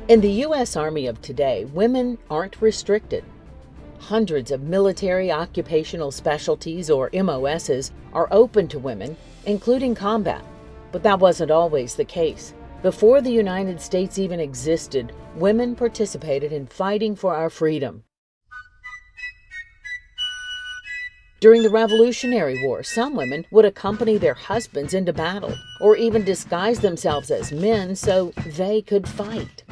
In the U.S. Army of today, women aren't restricted. Hundreds of military occupational specialties, or MOSs, are open to women, including combat. But that wasn't always the case. Before the United States even existed, women participated in fighting for our freedom. During the Revolutionary War, some women would accompany their husbands into battle, or even disguise themselves as men so they could fight.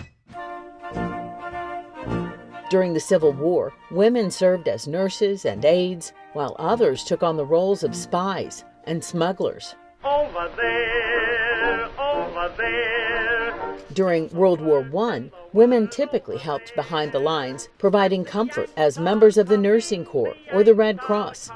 During the Civil War, women served as nurses and aides, while others took on the roles of spies and smugglers. Over there, over there. During World War I, women typically helped behind the lines, providing comfort as members of the nursing corps or the Red Cross.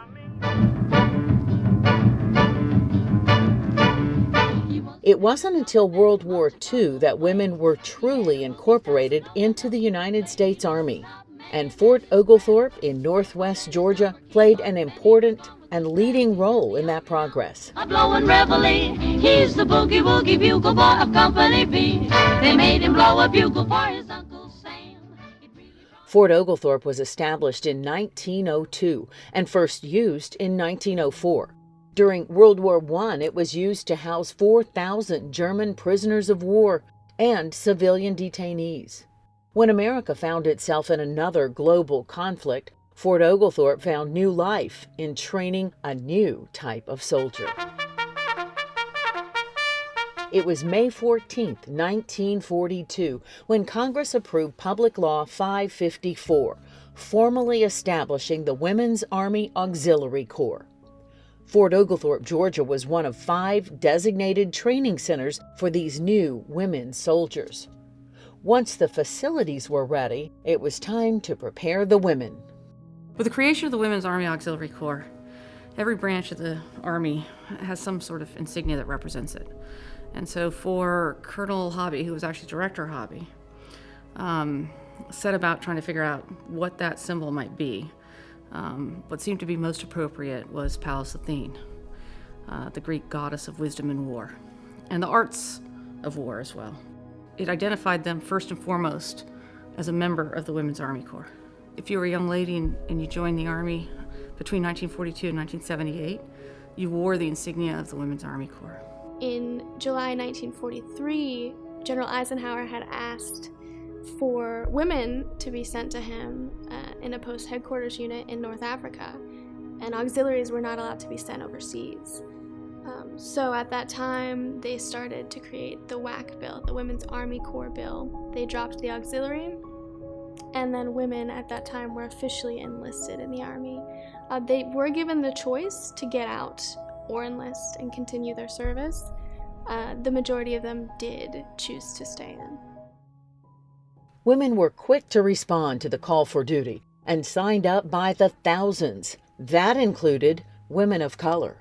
It wasn't until World War II that women were truly incorporated into the United States Army, and Fort Oglethorpe in northwest Georgia played an important and leading role in that progress. A blowin' reveille, he's the boogie-woogie bugle boy of Company B. They made him blow a bugle for his Uncle Sam. Fort Oglethorpe was established in 1902 and first used in 1904. During World War I, it was used to house 4,000 German prisoners of war and civilian detainees. When America found itself in another global conflict, Fort Oglethorpe found new life in training a new type of soldier. It was May 14, 1942, when Congress approved Public Law 554, formally establishing the Women's Army Auxiliary Corps. Fort Oglethorpe, Georgia was one of 5 designated training centers for these new women soldiers. Once the facilities were ready, it was time to prepare the women. With the creation of the Women's Army Auxiliary Corps, every branch of the Army has some sort of insignia that represents it. And so for Colonel Hobby, who was actually Director Hobby, set about trying to figure out what that symbol might be. What seemed to be most appropriate was Pallas Athene, the Greek goddess of wisdom and war, and the arts of war as well. It identified them first and foremost as a member of the Women's Army Corps. If you were a young lady and you joined the Army between 1942 and 1978, you wore the insignia of the Women's Army Corps. In July 1943, General Eisenhower had asked for women to be sent to him in a post-headquarters unit in North Africa, and auxiliaries were not allowed to be sent overseas. So at that time, they started to create the WAC bill, the Women's Army Corps bill. They dropped the auxiliary, and then women at that time were officially enlisted in the Army. They were given the choice to get out or enlist and continue their service. The majority of them did choose to stay in. Women were quick to respond to the call for duty and signed up by the thousands. That included women of color.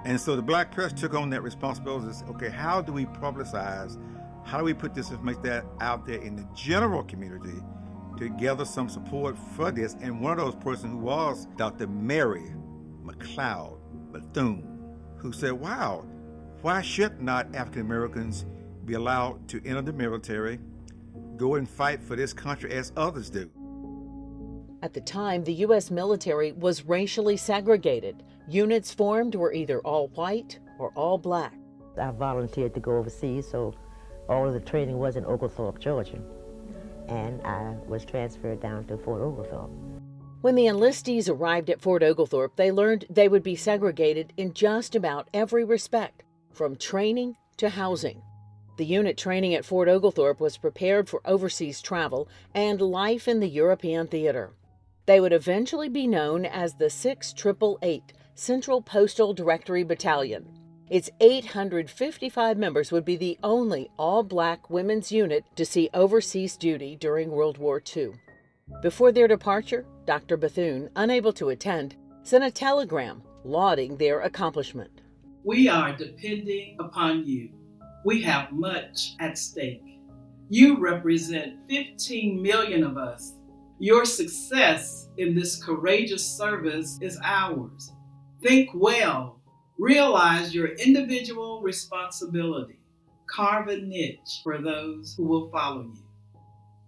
And so the black press took on that responsibility. Okay, how do we publicize? How do we put this information out there in the general community to gather some support for this? And one of those persons who was Dr. Mary McLeod Bethune, who said, wow, why should not African Americans be allowed to enter the military, go and fight for this country as others do? At the time, the U.S. military was racially segregated. Units formed were either all white or all black. I volunteered to go overseas, so all of the training was in Oglethorpe, Georgia, and I was transferred down to Fort Oglethorpe. When the enlistees arrived at Fort Oglethorpe, they learned they would be segregated in just about every respect, from training to housing. The unit training at Fort Oglethorpe was prepared for overseas travel and life in the European theater. They would eventually be known as the 6888 Central Postal Directory Battalion. Its 855 members would be the only all-black women's unit to see overseas duty during World War II. Before their departure, Dr. Bethune, unable to attend, sent a telegram lauding their accomplishment. We are depending upon you. We have much at stake. You represent 15 million of us. Your success in this courageous service is ours. Think well. Realize your individual responsibility. carve a niche for those who will follow you.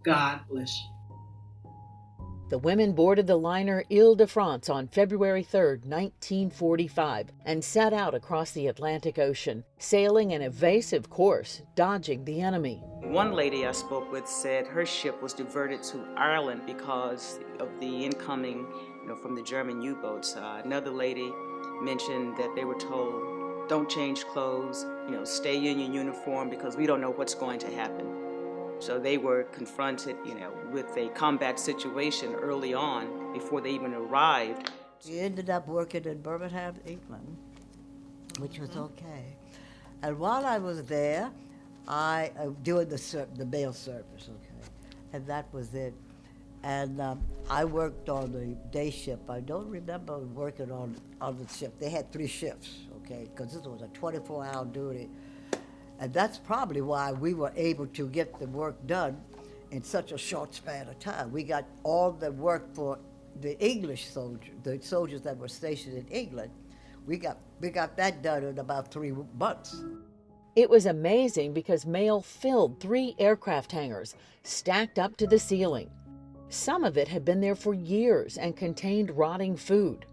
God bless you. The women boarded the liner Ile-de-France on February 3, 1945, and set out across the Atlantic Ocean, sailing an evasive course, dodging the enemy. One lady I spoke with said her ship was diverted to Ireland because of the incoming, from the German U-boats. Another lady mentioned that they were told, don't change clothes, stay in your uniform because we don't know what's going to happen. So they were confronted, with a combat situation early on before they even arrived. We ended up working in Birmingham, England, which was okay. And while I was there, I doing the mail service, okay, and that was it. And I worked on the day shift. I don't remember working on the shift. They had 3 shifts, okay, because this was a 24-hour duty. And that's probably why we were able to get the work done in such a short span of time. We got all the work for the English soldiers, the soldiers that were stationed in England. We got that done in about 3 months. It was amazing because mail filled 3 aircraft hangars, stacked up to the ceiling. Some of it had been there for years and contained rotting food.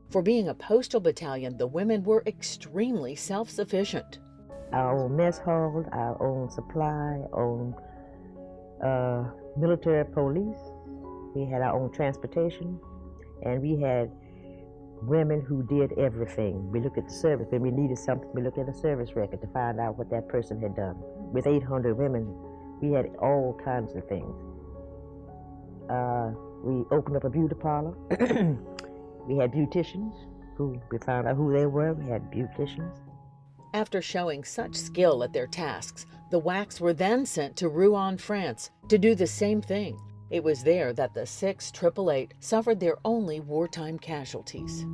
For being a postal battalion, the women were extremely self-sufficient. Our own mess hall, our own supply, own military police. We had our own transportation, and we had women who did everything. We looked at the service. When we needed something, we looked at a service record to find out what that person had done. With 800 women, we had all kinds of things. We opened up a beauty parlor. We had beauticians we found out who they were. We had beauticians. After showing such skill at their tasks, the WACs were then sent to Rouen, France, to do the same thing. It was there that the 6 888 suffered their only wartime casualties.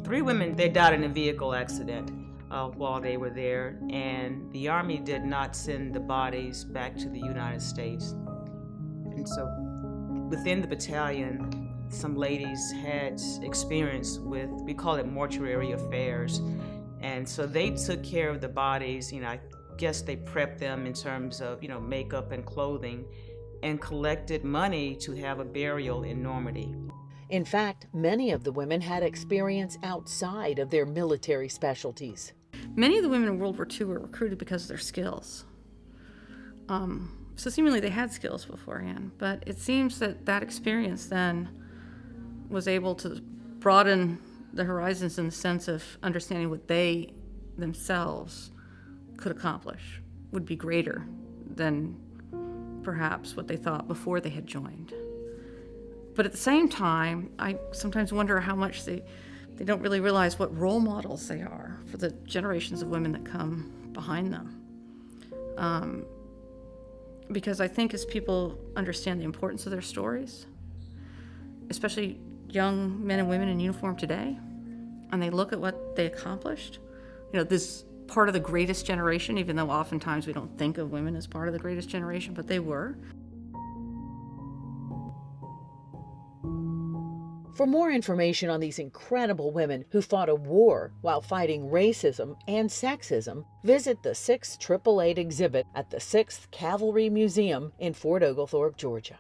Three women, they died in a vehicle accident while they were there, and the Army did not send the bodies back to the United States. And so within the battalion, some ladies had experience with, we call it mortuary affairs, and so they took care of the bodies. I guess they prepped them in terms of, makeup and clothing, and collected money to have a burial in Normandy. In fact, many of the women had experience outside of their military specialties. Many of the women in World War II were recruited because of their skills. So seemingly they had skills beforehand, but it seems that experience then was able to broaden the horizons in the sense of understanding what they themselves could accomplish would be greater than perhaps what they thought before they had joined. But at the same time, I sometimes wonder how much they don't really realize what role models they are for the generations of women that come behind them. Because I think as people understand the importance of their stories, especially young men and women in uniform today, and they look at what they accomplished, this part of the greatest generation, even though oftentimes we don't think of women as part of the greatest generation, but they were. For more information on these incredible women who fought a war while fighting racism and sexism, visit the 6 888 exhibit at the 6th Cavalry Museum in Fort Oglethorpe, Georgia.